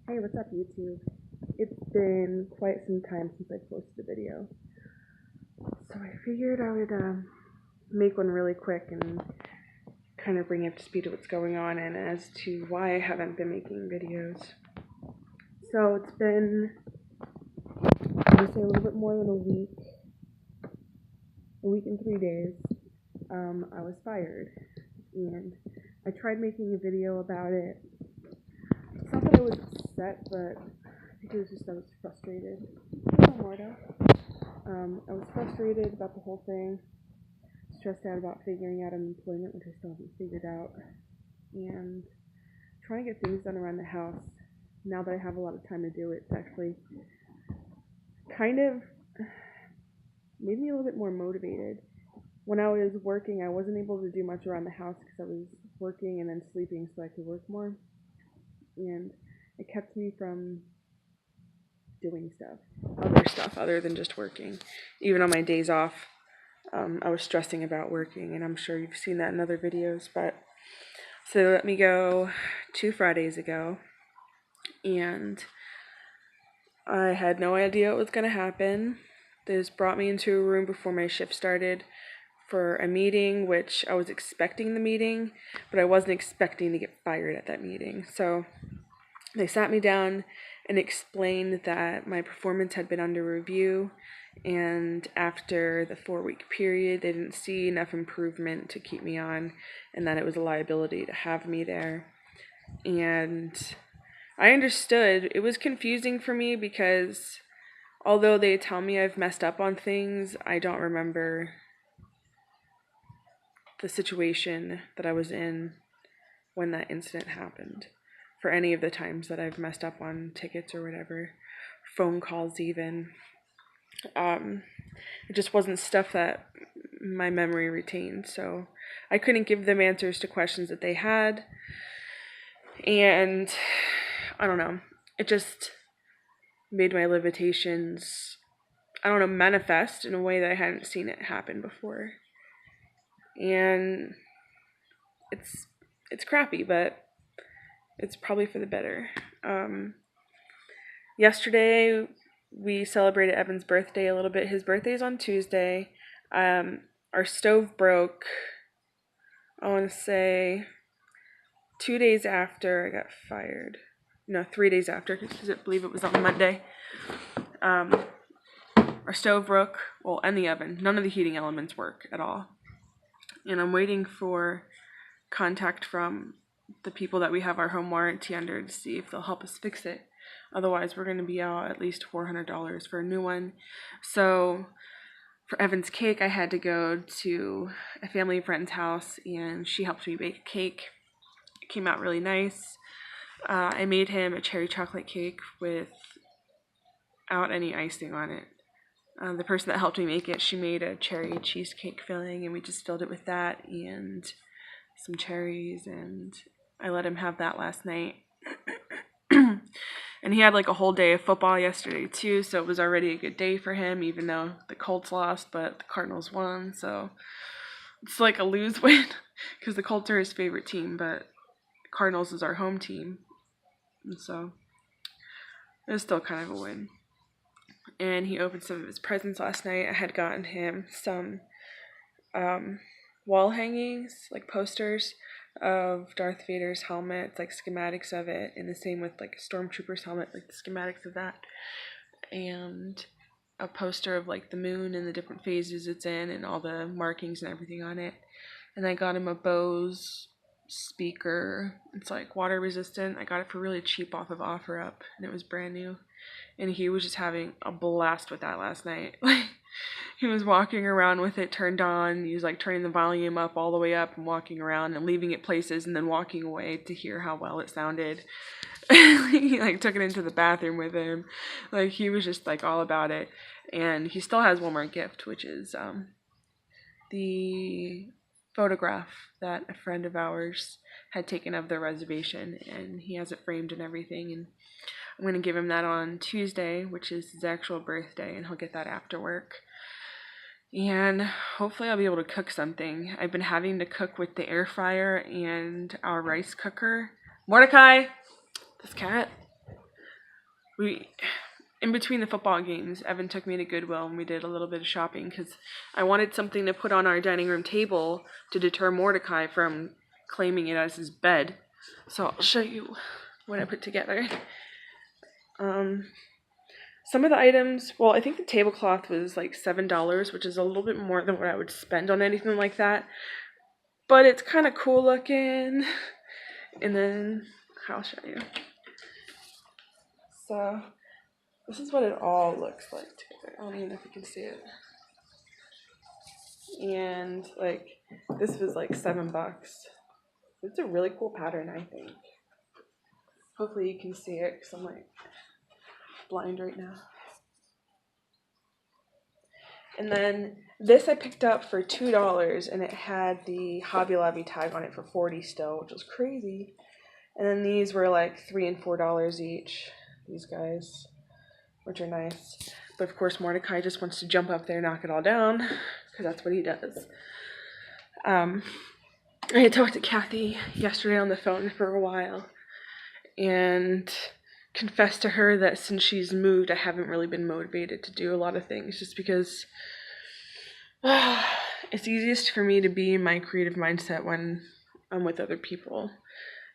Hey, what's up, YouTube? It's been quite some time since I posted a video, so I figured I would make one really quick and kind of bring you up to speed of what's going on and as to why I haven't been making videos. So it's been, I would say, a little bit more than a week and 3 days. I was fired, and I tried making a video about it. It's not that I was upset, but I think it was just I was frustrated. I was frustrated about the whole thing, stressed out about figuring out unemployment, which I still haven't figured out, and trying to get things done around the house. Now that I have a lot of time to do it, it's actually kind of made me a little bit more motivated. When I was working, I wasn't able to do much around the house because I was working and then sleeping so I could work more, and it kept me from doing other stuff other than just working. Even on my days off, I was stressing about working, and I'm sure you've seen that in other videos. But so they let me go 2 Fridays ago, and I had no idea what was going to happen. They just brought me into a room before my shift started for a meeting, which I was expecting the meeting, but I wasn't expecting to get fired at that meeting. So they sat me down and explained that my performance had been under review, and after the 4-week period, they didn't see enough improvement to keep me on, and that it was a liability to have me there. And I understood. It was confusing for me because although they tell me I've messed up on things, I don't remember the situation that I was in when that incident happened for any of the times that I've messed up on tickets or whatever, phone calls even. It just wasn't stuff that my memory retained, so I couldn't give them answers to questions that they had, and I don't know, it just made my limitations, manifest in a way that I hadn't seen it happen before. And it's crappy, but it's probably for the better. Yesterday, we celebrated Evan's birthday a little bit. His birthday's on Tuesday. Our stove broke, I want to say, 2 days after I got fired. No, 3 days after, because I believe it was on Monday. Our stove broke, and the oven. None of the heating elements work at all. And I'm waiting for contact from the people that we have our home warranty under to see if they'll help us fix it. Otherwise, we're going to be out at least $400 for a new one. So for Evan's cake, I had to go to a family friend's house, and she helped me bake a cake. It came out really nice. I made him a cherry chocolate cake without any icing on it. The person that helped me make it, she made a cherry cheesecake filling, and we just filled it with that and some cherries, and I let him have that last night. And he had like a whole day of football yesterday too, so it was already a good day for him, even though the Colts lost, but the Cardinals won, so it's like a lose-win, because the Colts are his favorite team, but Cardinals is our home team, and so it's still kind of a win. And he opened some of his presents last night. I had gotten him some wall hangings, like posters of Darth Vader's helmet, like schematics of it, and the same with like a stormtrooper's helmet, like the schematics of that, and a poster of like the moon and the different phases it's in and all the markings and everything on it. And I got him a Bose speaker. It's like water resistant. I got it for really cheap off of OfferUp, and it was brand new. And he was just having a blast with that last night. Like, he was walking around with it turned on. He was like turning the volume up all the way up and walking around and leaving it places and then walking away to hear how well it sounded. He like took it into the bathroom with him. Like, he was just like all about it. And he still has one more gift, which is the photograph that a friend of ours had taken of the reservation, and he has it framed and everything, and I'm going to give him that on Tuesday, which is his actual birthday, and he'll get that after work. And hopefully I'll be able to cook something. I've been having to cook with the air fryer and our rice cooker. Mordecai! This cat. in between the football games, Evan took me to Goodwill and we did a little bit of shopping because I wanted something to put on our dining room table to deter Mordecai from claiming it as his bed. So I'll show you what I put together. Some of the items, well, I think the tablecloth was like $7, which is a little bit more than what I would spend on anything like that. But it's kind of cool looking. And then, I'll show you. So, this is what it all looks like together. I don't even know if you can see it. And, like, this was like $7. It's a really cool pattern, I think. Hopefully you can see it, because I'm, like, blind right now. And then, this I picked up for $2, and it had the Hobby Lobby tag on it for $40 still, which was crazy. And then these were like $3 and $4 each, these guys, which are nice. But of course Mordecai just wants to jump up there and knock it all down, because that's what he does. I talked to Kathy yesterday on the phone for a while, and confessed to her that since she's moved, I haven't really been motivated to do a lot of things, just because it's easiest for me to be in my creative mindset when I'm with other people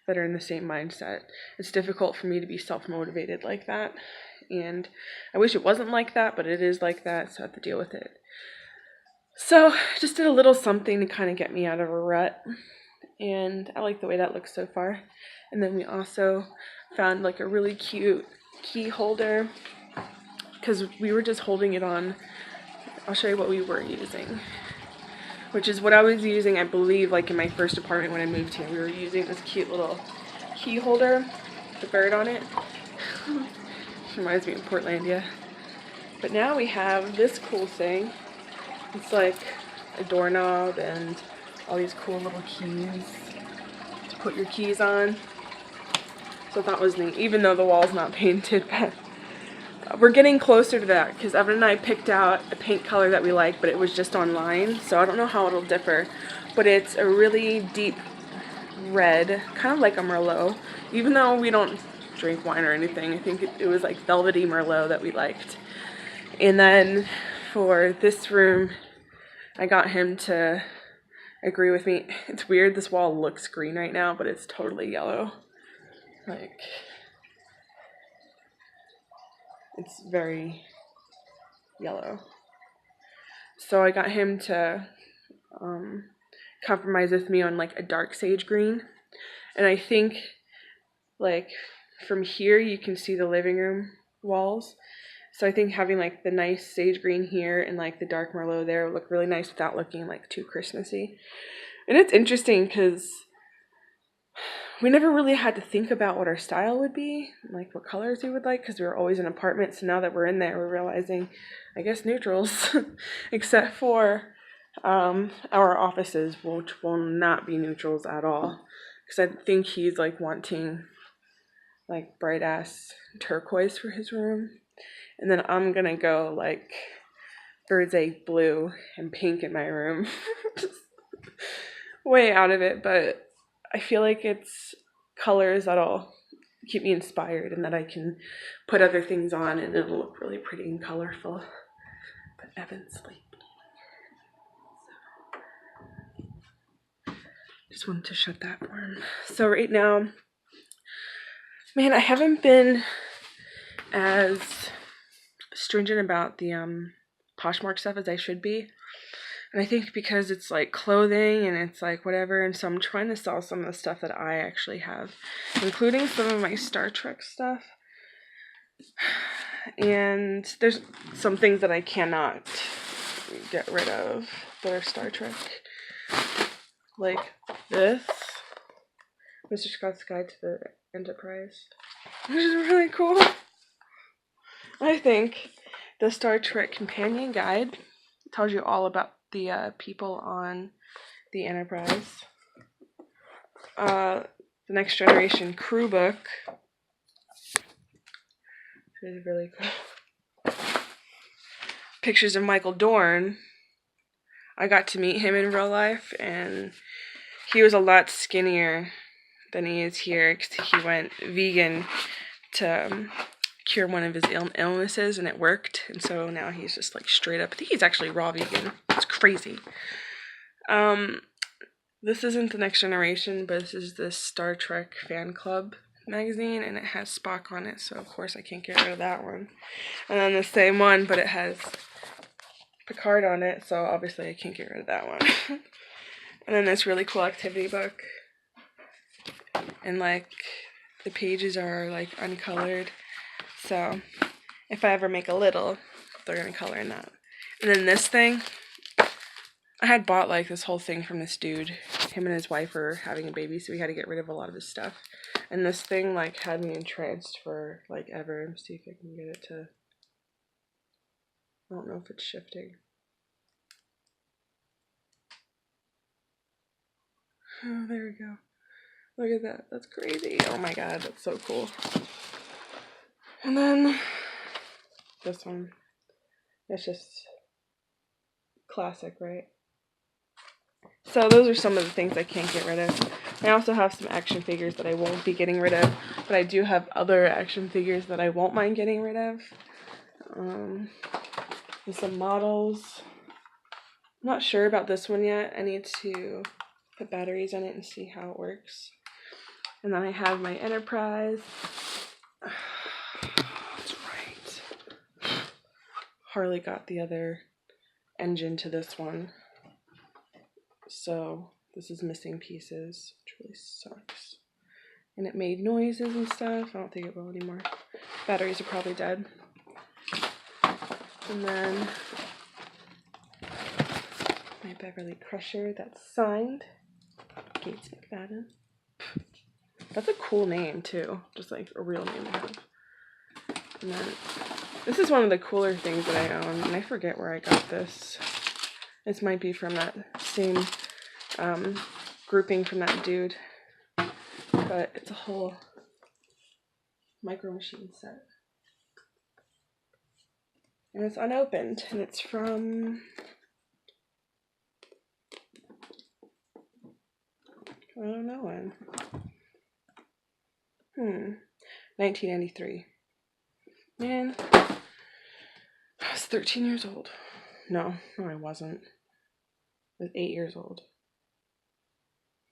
that are in the same mindset. It's difficult for me to be self-motivated like that, and I wish it wasn't like that, but it is like that, so I have to deal with it. So just did a little something to kind of get me out of a rut, and I like the way that looks so far. And then we also found like a really cute key holder, because we were just holding it on. I'll show you what we were using, which is what I was using, I believe, like in my first apartment when I moved here. We were using this cute little key holder with the bird on it. Reminds me of Portlandia. But now we have this cool thing. It's like a doorknob and all these cool little keys to put your keys on. So that was neat, even though the wall's not painted. But we're getting closer to that, because Evan and I picked out a paint color that we like, but it was just online, so I don't know how it'll differ. But it's a really deep red, kind of like a Merlot. Even though we don't drink wine or anything, I think it was like velvety Merlot that we liked. And then for this room, I got him to agree with me. It's weird, this wall looks green right now, but it's totally yellow. Like, it's very yellow. So I got him to compromise with me on like a dark sage green. And I think like from here you can see the living room walls. So I think having like the nice sage green here and like the dark Merlot there would look really nice without looking like too Christmassy. And it's interesting because we never really had to think about what our style would be, like what colors we would like, because we were always in apartments. So now that we're in there, we're realizing, I guess, neutrals, except for our offices, which will not be neutrals at all, because I think he's like wanting like bright ass turquoise for his room, and then I'm gonna go like bird's egg blue and pink in my room. Just way out of it, but I feel like it's colors that'll keep me inspired and that I can put other things on and it'll look really pretty and colorful. But Evan's sleeping. So just wanted to shut that for him. So right now, man, I haven't been as stringent about the Poshmark stuff as I should be. And I think because it's like clothing and it's like whatever, and so I'm trying to sell some of the stuff that I actually have, including some of my Star Trek stuff. And there's some things that I cannot get rid of that are Star Trek. Like this, Mr. Scott's Guide to the Enterprise, which is really cool. I think the Star Trek Companion Guide tells you all about the people on the Enterprise. The Next Generation Crew Book is really cool. Pictures of Michael Dorn. I got to meet him in real life, and he was a lot skinnier than he is here because he went vegan to cure one of his illnesses, and it worked. And so now he's just like straight up. I think he's actually raw vegan. It's crazy. This isn't the Next Generation, but this is the Star Trek fan club magazine, and it has Spock on it, so of course I can't get rid of that one. And then the same one, but it has Picard on it, so obviously I can't get rid of that one. And then this really cool activity book, and like the pages are like uncolored, so if I ever make a little, they're gonna color in that. And then this thing, I had bought like this whole thing from this dude. Him and his wife were having a baby, so we had to get rid of a lot of his stuff. And this thing like had me entranced for like ever. Let's see if I can get it to, I don't know if it's shifting. Oh, there we go. Look at that. That's crazy. Oh my god, that's so cool. And then this one. It's just classic, right? So those are some of the things I can't get rid of. I also have some action figures that I won't be getting rid of, but I do have other action figures that I won't mind getting rid of. And some models. I'm not sure about this one yet. I need to put batteries in it and see how it works. And then I have my Enterprise. That's right. Harley got the other engine to this one. So this is missing pieces, which really sucks. And it made noises and stuff. I don't think it will anymore. Batteries are probably dead. And then my Beverly Crusher that's signed. Gates McFadden. That's a cool name too. Just like a real name to have. And then this is one of the cooler things that I own, and I forget where I got this. This might be from that same grouping from that dude. But it's a whole Micro Machine set. And it's unopened, and it's from, I don't know when. 1993. Man, I was 13 years old. No, I wasn't. I was 8 years old.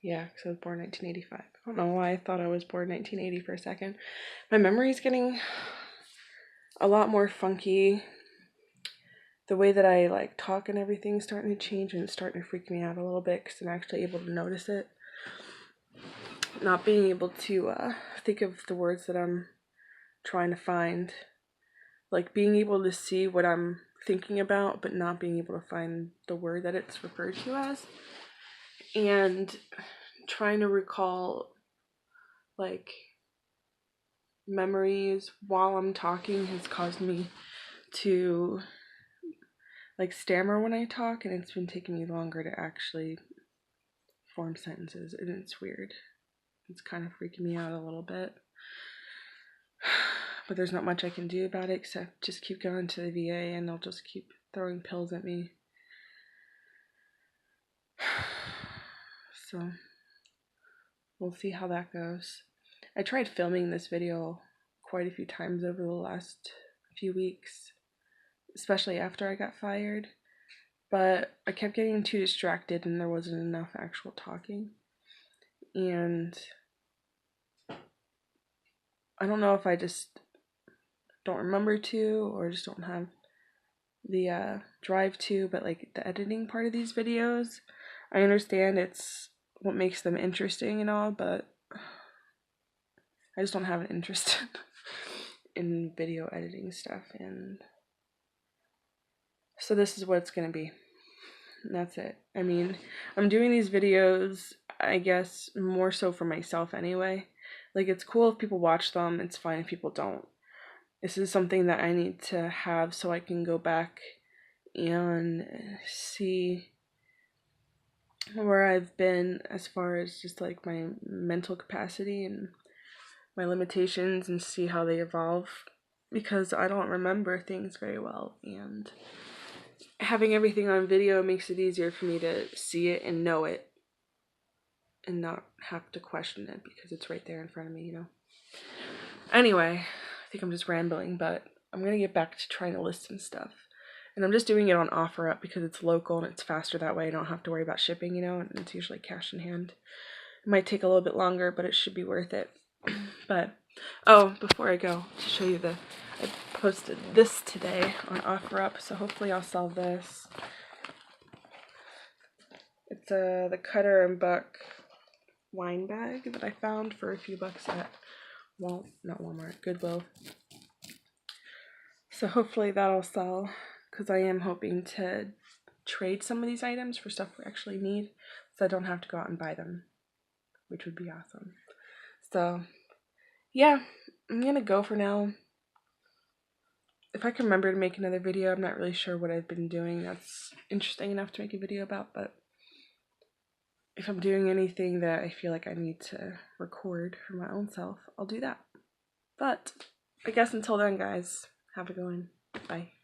Yeah, because I was born in 1985. I don't know why I thought I was born in 1980 for a second. My memory's getting a lot more funky. The way that I like talk and everything's starting to change, and it's starting to freak me out a little bit because I'm actually able to notice it. Not being able to think of the words that I'm trying to find. Like being able to see what I'm thinking about, but not being able to find the word that it's referred to as. And trying to recall like memories while I'm talking has caused me to like stammer when I talk, and it's been taking me longer to actually form sentences, and it's weird. It's kind of freaking me out a little bit. But there's not much I can do about it except just keep going to the VA, and they'll just keep throwing pills at me. So we'll see how that goes. I tried filming this video quite a few times over the last few weeks, especially after I got fired, but I kept getting too distracted and there wasn't enough actual talking. And I don't know if I just don't remember to, or just don't have the drive to, but like the editing part of these videos, I understand it's what makes them interesting and all, but I just don't have an interest in video editing stuff, and so this is what it's gonna be. And that's it. I mean, I'm doing these videos, I guess, more so for myself anyway. Like, it's cool if people watch them, it's fine if people don't. This is something that I need to have so I can go back and see where I've been as far as just like my mental capacity and my limitations, and see how they evolve, because I don't remember things very well, and having everything on video makes it easier for me to see it and know it and not have to question it because it's right there in front of me, you know. Anyway, think I'm just rambling, but I'm gonna get back to trying to list some stuff. And I'm just doing it on OfferUp because it's local and it's faster that way. I don't have to worry about shipping, you know, and it's usually cash in hand. It might take a little bit longer, but it should be worth it. But, oh, before I go, to show you I posted this today on OfferUp, so hopefully I'll sell this. It's the Cutter and Buck wine bag that I found for a few bucks at not Walmart, Goodwill. So hopefully that'll sell, because I am hoping to trade some of these items for stuff we actually need, so I don't have to go out and buy them, which would be awesome. So yeah, I'm gonna go for now. If I can remember to make another video, I'm not really sure what I've been doing that's interesting enough to make a video about, but if I'm doing anything that I feel like I need to record for my own self, I'll do that. But I guess until then, guys, have a good one. Bye.